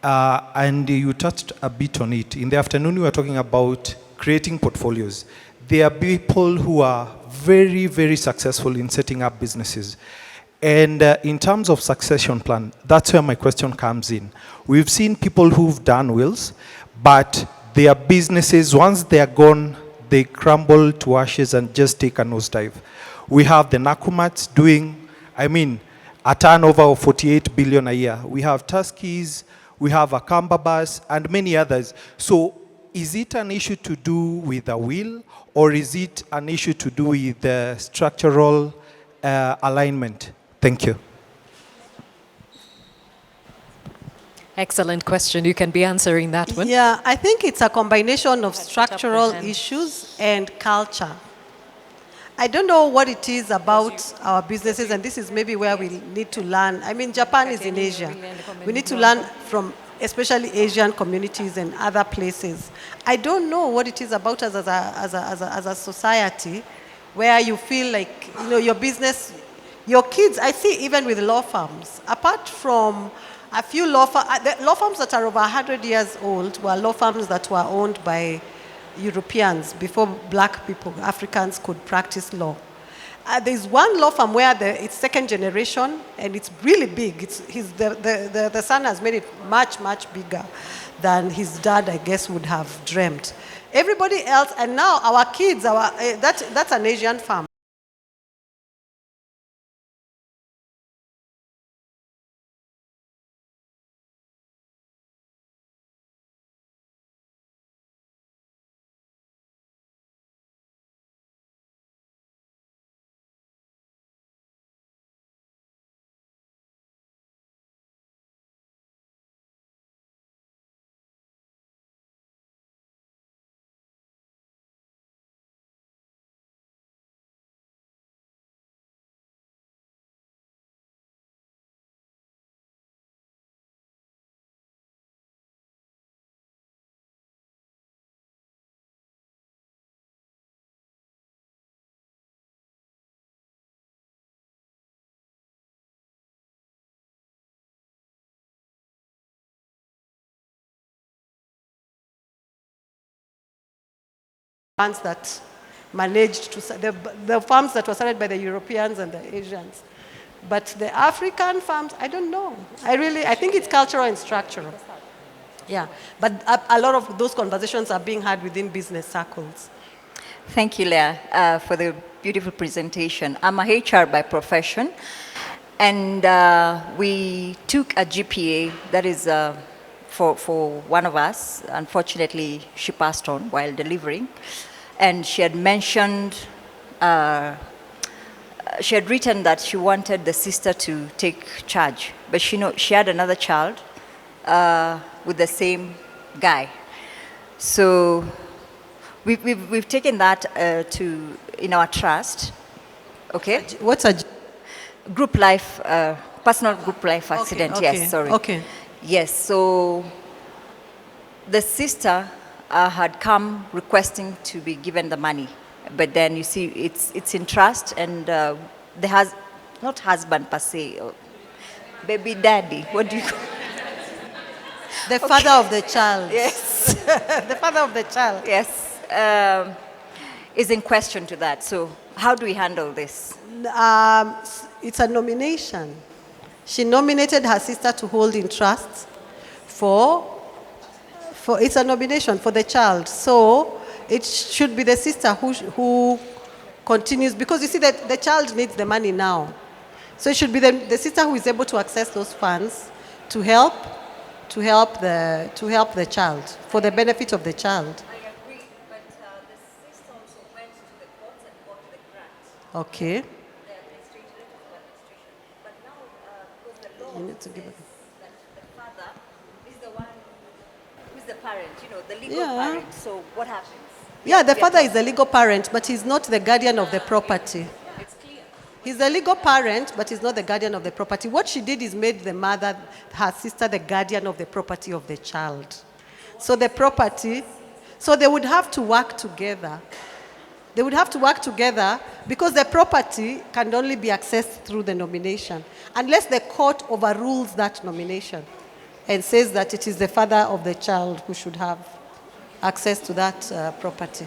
Speaker 11: and you touched a bit on it, in the afternoon we were talking about creating portfolios. There are people who are very, very successful in setting up businesses. And in terms of succession plan, that's where my question comes in. We've seen people who've done wills, but their businesses, once they're gone, they crumble to ashes and just take a nosedive. We have the Nakumats doing, a turnover of 48 billion a year. We have Tuskies, we have Akambabas, and many others. So is it an issue to do with a will, or is it an issue to do with the structural alignment? Thank you.
Speaker 2: Excellent question. You can be answering that one.
Speaker 1: Yeah, I think it's a combination of structural issues and culture. I don't know what it is about our businesses, and this is maybe where we need to learn. Japan is in Asia. We need to learn from especially Asian communities and other places. I don't know what it is about us as a society where you feel like, your business, your kids, I see even with law firms, apart from a few law firms that are over 100 years old were law firms that were owned by Europeans before black people, Africans, could practice law. There's one law firm where it's second generation, and it's really big. The son has made it much, much bigger than his dad, I guess, would have dreamt. Everybody else, and now our kids, that's an Asian firm. Ones that managed to, the farms that were started by the Europeans and the Asians. But the African farms, I don't know. I think it's cultural and structural. Yeah, but a lot of those conversations are being had within business circles.
Speaker 12: Thank you, Leah, for the beautiful presentation. I'm a HR by profession, and we took a GPA that is for one of us. Unfortunately, she passed on while delivering. And she had mentioned, she had written that she wanted the sister to take charge. But she had another child with the same guy. So we've taken that in our trust. Okay?
Speaker 1: What's a
Speaker 12: group life, personal group life accident?
Speaker 1: Okay.
Speaker 12: Yes, sorry.
Speaker 1: Okay.
Speaker 12: Yes, so the sister had come requesting to be given the money, but then you see it's in trust, and not husband per se, baby daddy. What do you call?
Speaker 1: The father of the child.
Speaker 12: Yes,
Speaker 1: the father of the child.
Speaker 12: Yes, is in question to that. So how do we handle this?
Speaker 1: It's a nomination. She nominated her sister to hold in trust it's a nomination for the child. So it should be the sister who continues, because you see that the child needs the money now. So it should be the sister who is able to access those funds to help the child, for the benefit of the child.
Speaker 12: I agree, but the sister also went to the courts and got the grant.
Speaker 1: Okay.
Speaker 12: The administration, but now
Speaker 1: You need to give it.
Speaker 12: The father is the one who's the parent, the legal
Speaker 1: Yeah.
Speaker 12: parent. So what happens?
Speaker 1: Yeah, the father is the legal parent, but he's not the guardian of the property.
Speaker 12: It's clear.
Speaker 1: He's the legal parent, but he's not the guardian of the property. What she did is made the mother, her sister, the guardian of the property of the child. So the property, so they would have to work together. They would have to work together because the property can only be accessed through the nomination, unless the court overrules that nomination and says that it is the father of the child who should have access to that property.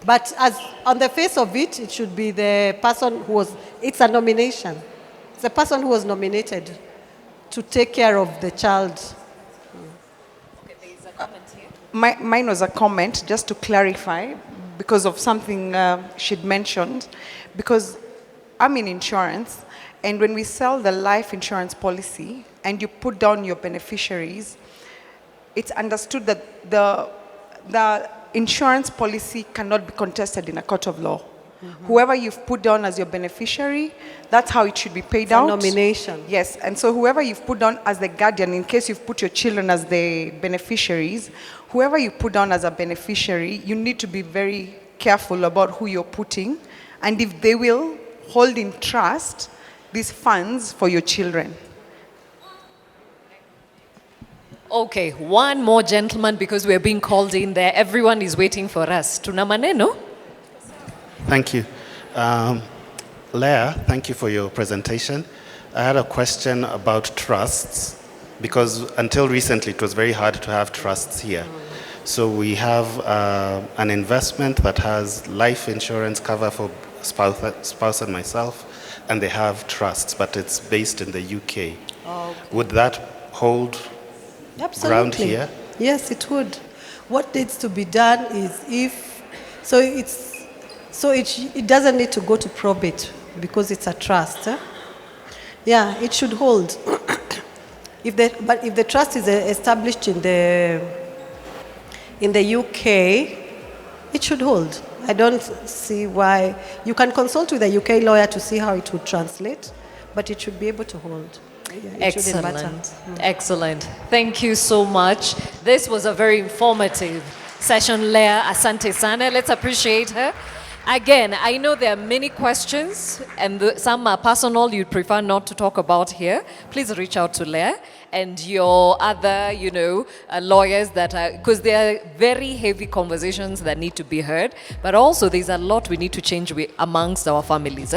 Speaker 1: But as on the face of it, it should be the person who was, it's a nomination. It's the person who was nominated to take care of the child.
Speaker 12: Okay, there is a comment here.
Speaker 4: Mine was a comment, just to clarify, because of something she'd mentioned. Because I'm in insurance, and when we sell the life insurance policy and you put down your beneficiaries, it's understood that the insurance policy cannot be contested in a court of law. Mm-hmm. Whoever you've put down as your beneficiary, that's how it should be paid out.
Speaker 1: Nomination.
Speaker 4: Yes, and so whoever you've put down as the guardian, in case you've put your children as the beneficiaries, whoever you put down as a beneficiary, you need to be very careful about who you're putting, and if they will hold in trust these funds for your children.
Speaker 2: Okay, one more gentleman because we're being called in there. Everyone is waiting for us. Tuna maneno?
Speaker 13: Thank you. Leah, thank you for your presentation. I had a question about trusts, because until recently it was very hard to have trusts here. So we have an investment that has life insurance cover for spouse and myself, and they have trusts, but it's based in the UK.
Speaker 1: Oh.
Speaker 13: Would that hold ground here?
Speaker 1: Yes, it would. What needs to be done is it doesn't need to go to probate because it's a trust. Yeah, it should hold. But if the trust is established in the UK, it should hold. I don't see why. You can consult with a UK lawyer to see how it would translate, but it should be able to hold. Yeah,
Speaker 2: excellent. Excellent. Thank you so much. This was a very informative session, Leah. Asante sana. Let's appreciate her. Again, I know there are many questions, and some are personal you'd prefer not to talk about here. Please reach out to Leah and your other, lawyers because there are very heavy conversations that need to be heard, but also there's a lot we need to change amongst our families.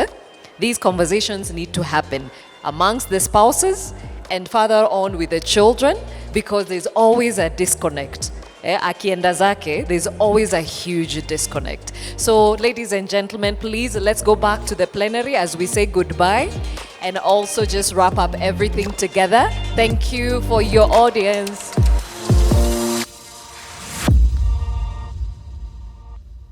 Speaker 2: These conversations need to happen amongst the spouses and further on with the children, because there's always a disconnect. Akienda zake, there's always a huge disconnect. So, ladies and gentlemen, please, let's go back to the plenary as we say goodbye and also just wrap up everything together. Thank you for your audience.